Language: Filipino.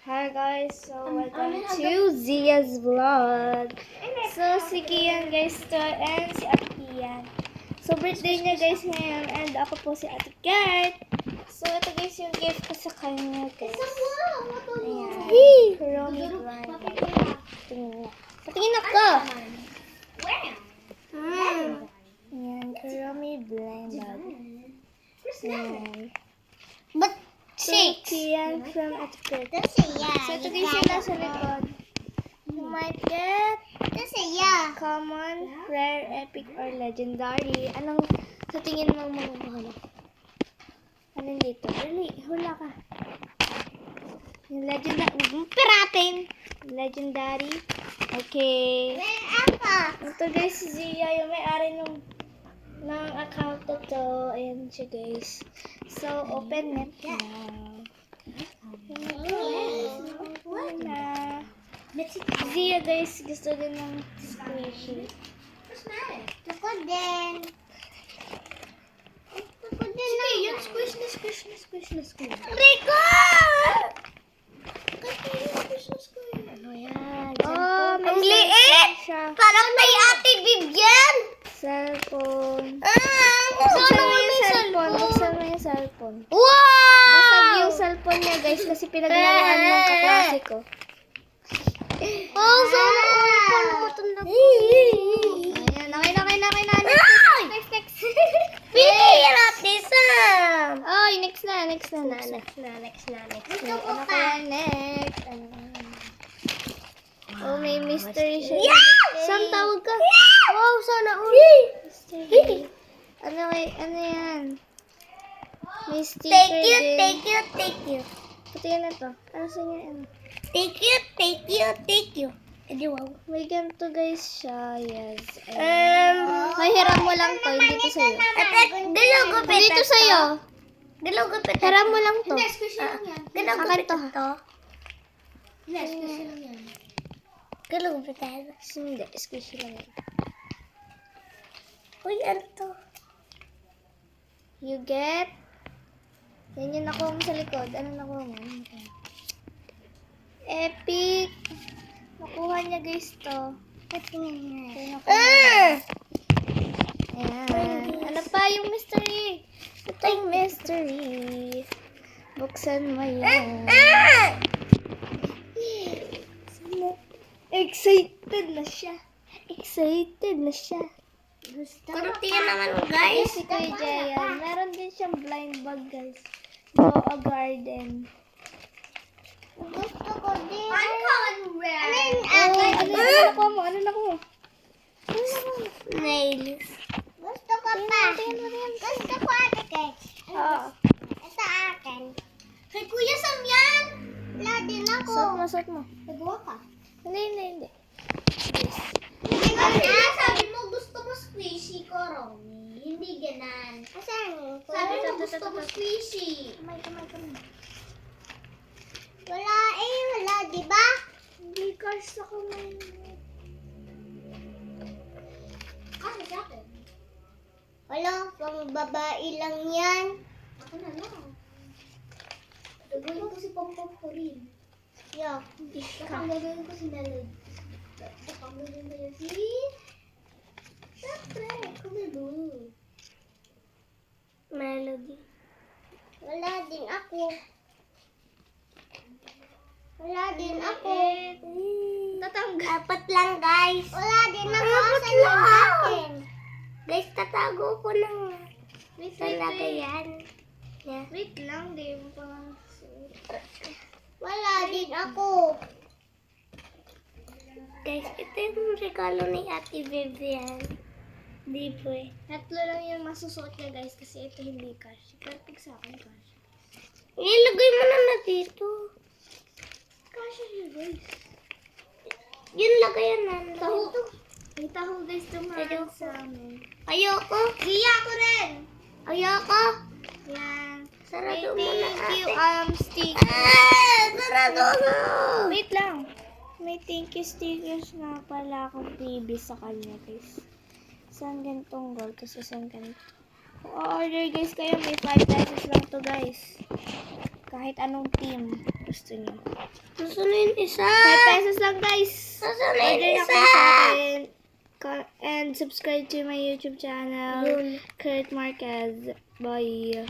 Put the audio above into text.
Hi guys, so welcome to Zia's vlog. So si Kian guys to and si Ate Kian. So birthday niya guys ngayon and ako po si Ate Kat. So ito guys yung gift ko sa kanya guys. Ayan. Kuromi blind. Patingin ako! Ayan, Kuromi blind bag. Ayan. But So, Kian from Ate Kat. So ito guys yung nasa likod. You might get common, rare, epic, or legendary. Anong sa tingin mo magbabalak? Anong dito? Dali, hula ka. Yung legendary. Piratin! Legendary. Okay. Ito guys, si Zia, yung may-ari ng account na to. Ayan siya guys. So, open it now. Wala. Zia guys, gusto din ng squishy. Ako din. Sige, yun. Squish na. Rico! Ano yan? Oh, Cellphone. ang May liit! cellphone siya. Parang kay Ate Vivian. Cellphone. Sana Buksan mo may yung cellphone. cellphone. Buksan mo yung cellphone. Wow! Basag yung cellphone niya guys kasi pinaglaruan ng kaklase ko. Oh, sana paano matanda ko? Ayan, okay na. Next. Pili natin Sam. Oh, next na. Next na. So, ano kaya next? Ano kaya? Oh, may mystery siya. Sam, tawag ka. Wow, sana all. Mystery. Ano yan? May sticker din. Thank you. Patingin na to. Ano sa inyo? Ano? Thank you. Edi wow. May ganito guys siya. Yes. May hiram mo lang to. Hindi to sa'yo. Hindi to sa'yo. Hiram mo lang to. Akin to ha. Hindi. Squishy lang yan. Uy, ano to? You get. Yan yung nakuha mo sa likod. Ano nakuha mo? Epic. Nakuha niya guys to. Ayan. Ano pa yung mystery? Ito yung mystery. Buksan mo yan. Excited na siya. Kurutiyan naman Guys, guys. si Kuya Jayan. Meron din siyang blind bag guys. Go a garden. Gusto ko din. Ano Ano nakuha mo? Nails. Gusto ko pa. Gusto ko ate Kate. Oo. Ito akin. Kay Kuya Sam yan. Wala din ako. Suot mo. Nagawa ka. Hindi. Sabi mo gusto mo squishy ko, Romy. Hindi ganan. Asan? Sabi mo gusto mo squishy. Kamay. Wala, di ba? Hindi cars ako ngayon. Ano sa akin? Wala, pang babae lang yan. Ako na lang. Gagawin ko si Pompom ko rin. Yeah. Ang gagawin ko si Melody. Ang gagawin ko yun si... Siyempre, kumilo. Melody. Wala din ako. Tatanggal. Apat lang, guys. Wala din ako. Asan yung akin? Guys, tatago ko lang. Talaga yan. Yeah. Wait lang, di mo pa Wala din ako. Guys, ito yung regalo ni Ate Vivian. Di po eh. Tatlo lang yung masusuot niya guys kasi ito hindi cash. Perfect sa akin cash. Ilagay mo na dito. Cash siya guys. Yun lagayan na. Taho. May taho guys tumahan sa amin. Ayoko. Zia ko rin! Ayoko. Yan. Sarado mo May na thank you ate. sticker. Sarado na. Wait lang. May thank you stickers nga pala akong freebie sa kanya guys. Isang ganitong gold, tapos isang ganito. Kung order guys kayo, may 5 pesos lang to guys. Kahit anong team gusto nyo. Nasaan na yung isa? 5 pesos lang, guys. Nasaan na Order yung na isa? kayo sa akin. And subscribe to my YouTube channel, Yun. Kurt Marquez. Bye.